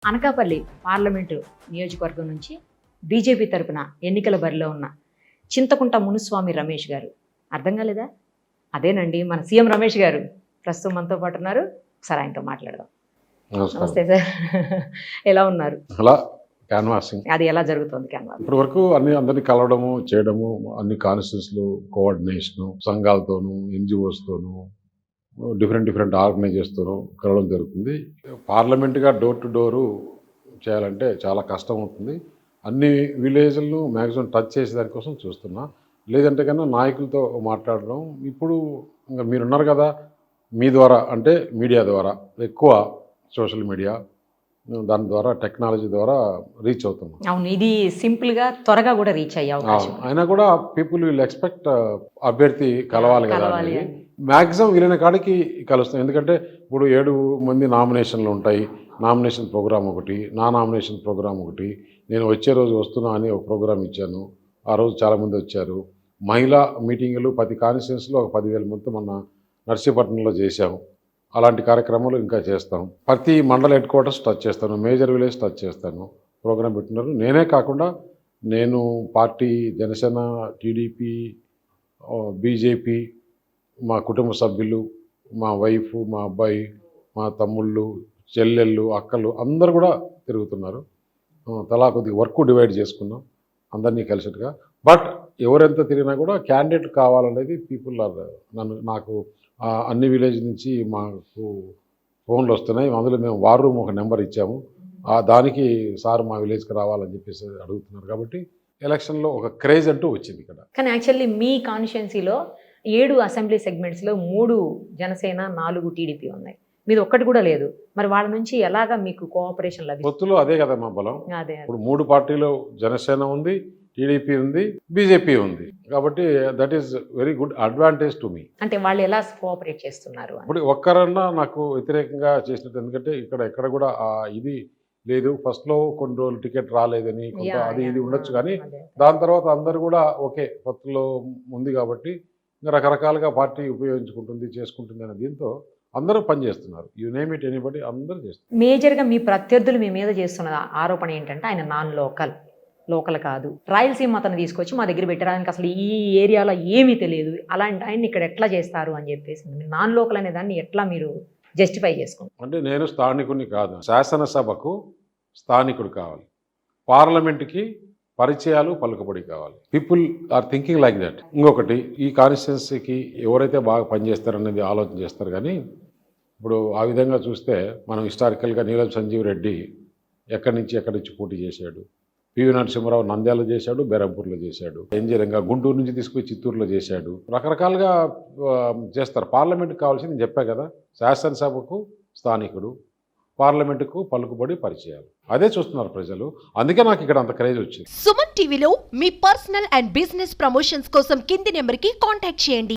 Anakapalli parliament నియోజకవర్గం నుంచి BJP తరపున ఎన్నికల బరిలో ఉన్న చింతకుంట మునుస్వామి రమేష్ గారు. అర్థం కాలేదా? అదేనండి మన సీఎం రమేష్ గారు. ప్రస్తుతం మనతో పాటు ఉన్నారు. ఒకసారి ఆయనతో మాట్లాడదాం. నమస్తే సార్. ఎలా ఉన్నారు? అలా క్యాన్వాసింగ్ అది ఎలా జరుగుతుంది క్యాన్వాస్? ఇప్పటి వరకు అందరినీ కలవడము చేయడము, అన్ని కాన్స్టిట్యూన్సీలు కోఆర్డినేషను, సంఘాలతోనూ ఎన్జిఓస్తోనూ డిఫరెంట్ ఆర్గనైజర్స్తోనూ కలవడం జరుగుతుంది. పార్లమెంట్గా డోర్ టు డోరు చేయాలంటే చాలా కష్టం అవుతుంది. అన్ని విలేజ్లను మ్యాక్సిమం టచ్ చేసే దానికోసం చూస్తున్నా. లేదంటే కన్నా నాయకులతో మాట్లాడడం. ఇప్పుడు ఇంకా మీరున్నారు కదా, మీ ద్వారా అంటే మీడియా ద్వారా ఎక్కువ సోషల్ మీడియా దాని ద్వారా టెక్నాలజీ ద్వారా రీచ్ అవుతున్నాం. అవును, ఇది సింపుల్గా త్వరగా కూడా రీచ్ అయ్యే అవకాశం. అయినా కూడా పీపుల్ విల్ ఎక్స్పెక్ట్ అభ్యర్థి కలవాలి కదా. మ్యాక్సిమం వీలైన కాడికి కలుస్తాం. ఎందుకంటే ఇప్పుడు 7 మంది నామినేషన్లు ఉంటాయి. నామినేషన్ ప్రోగ్రామ్ ఒకటి, నా నామినేషన్ ప్రోగ్రామ్ ఒకటి. నేను వచ్చే రోజు వస్తున్నా అని ఒక ప్రోగ్రామ్ ఇచ్చాను. ఆ రోజు చాలామంది వచ్చారు. మహిళా మీటింగులు ప్రతి కాన్స్టిట్యున్సీలో ఒక 10,000 మందితో మొన్న నర్సీపట్నంలో చేశాము. అలాంటి కార్యక్రమాలు ఇంకా చేస్తాం. ప్రతి మండల హెడ్ క్వార్టర్స్ టచ్ చేస్తాను, మేజర్ విలేజ్ టచ్ చేస్తాను. ప్రోగ్రాం పెట్టినారు. నేనే కాకుండా నేను పార్టీ జనసేన, టీడీపీ, బీజేపీ, మా కుటుంబ సభ్యులు, మా వైఫ్, మా అబ్బాయి, మా తమ్ముళ్ళు, చెల్లెళ్ళు, అక్కలు అందరు కూడా తిరుగుతున్నారు. తలా కొద్దిగా వర్క్ డివైడ్ చేసుకున్నాం అందరినీ కలిసిట్టుగా. బట్ ఎవరెంత తిరిగినా కూడా క్యాండిడేట్ కావాలనేది పీపుల్ ఆర్ నాకు అన్ని విలేజ్ నుంచి మాకు ఫోన్లు వస్తున్నాయి. అందులో మేము వార్ రూమ్ ఒక నెంబర్ ఇచ్చాము. దానికి సార్ మా విలేజ్కి రావాలని చెప్పేసి అడుగుతున్నారు. కాబట్టి ఎలక్షన్లో ఒక క్రేజ్ అంటూ వచ్చింది ఇక్కడ. కానీ యాక్చువల్లీ మీ కాన్స్టిట్యున్సీలో 7 అసెంబ్లీ సెగ్మెంట్స్లో 3 జనసేన, 4 టీడీపీ ఉన్నాయి. మీది ఒక్కటి కూడా లేదు. మరి వాళ్ళ నుంచి ఎలాగా మీకు కోఆపరేషన్ లభిస్తుంది? పొత్తులో అదే కదా మా బలం. అదే ఇప్పుడు 3 పార్టీలో జనసేన ఉంది, టీడీపీ ఉంది, బీజేపీ ఉంది. కాబట్టి that is very good advantage to me. అంటే వాళ్ళు ఎలా కోఆపరేట్ చేస్తున్నారు? ఇప్పుడు ఒక్కరన్నా నాకు వ్యతిరేకంగా చేసినట్టు. ఎందుకంటే ఎక్కడ కూడా ఇది లేదు. ఫస్ట్లో కొన్ని రోజులు టికెట్ రాలేదని కొంత అది ఇది ఉండొచ్చు. కానీ దాని తర్వాత అందరు కూడా ఓకే పొత్తులో ఉంది కాబట్టి ఇంకా రకరకాలుగా పార్టీ ఉపయోగించుకుంటుంది, చేసుకుంటుంది అనే దీంతో అందరూ పనిచేస్తున్నారు. యూ నేమ్ ఇట్ ఎనీబడి, అందరూ చేస్తున్నారు. మేజర్గా మీ ప్రత్యర్థులు మీ మీద చేస్తున్న ఆరోపణ ఏంటంటే ఆయన నాన్ లోకల్ కాదు, రాయలసీమ అతను తీసుకొచ్చి మా దగ్గర పెట్టడానికి అసలు ఈ ఏరియాలో ఏమీ తెలియదు, అలాంటి ఆయన్ని ఇక్కడ ఎట్లా చేస్తారు అని చెప్పేసి నాన్ లోకల్ అనే దాన్ని ఎట్లా మీరు జస్టిఫై చేసుకుంటారు? అంటే నేను స్థానికుడిని కాదు. శాసనసభకు స్థానికుడు కావాలి, పార్లమెంట్కి పరిచయాలు పలుకుబడి కావాలి. People are thinking like that. ఇంకొకటి, ఈ కాన్స్టిట్యున్సీకి ఎవరైతే బాగా పనిచేస్తారనేది ఆలోచన చేస్తారు. కానీ ఇప్పుడు ఆ విధంగా చూస్తే మనం హిస్టారికల్గా నీలం సంజీవ్ రెడ్డి ఎక్కడి నుంచి పోటీ చేశాడు. పివి నరసింహారావు నంద్యాలలో చేశాడు, బెరంపూర్లో చేశాడు. ఎన్జీ రంగా గుంటూరు నుంచి తీసుకుపోయి చిత్తూరులో చేశాడు. రకరకాలుగా చేస్తారు. పార్లమెంట్కి కావాల్సింది నేను చెప్పా కదా, శాసనసభకు స్థానికుడు, పార్లమెంటుకు పలుకుబడి పరిచయాలు. అదే చూస్తున్నారు ప్రజలు. అందుకే నాకు ఇక్కడ అంత క్రేజ్ వచ్చింది. సుమన్ టీవీలో మీ పర్సనల్ అండ్ బిజినెస్ ప్రమోషన్స్ కోసం కింది నెంబర్కి కాంటాక్ట్ చేయండి.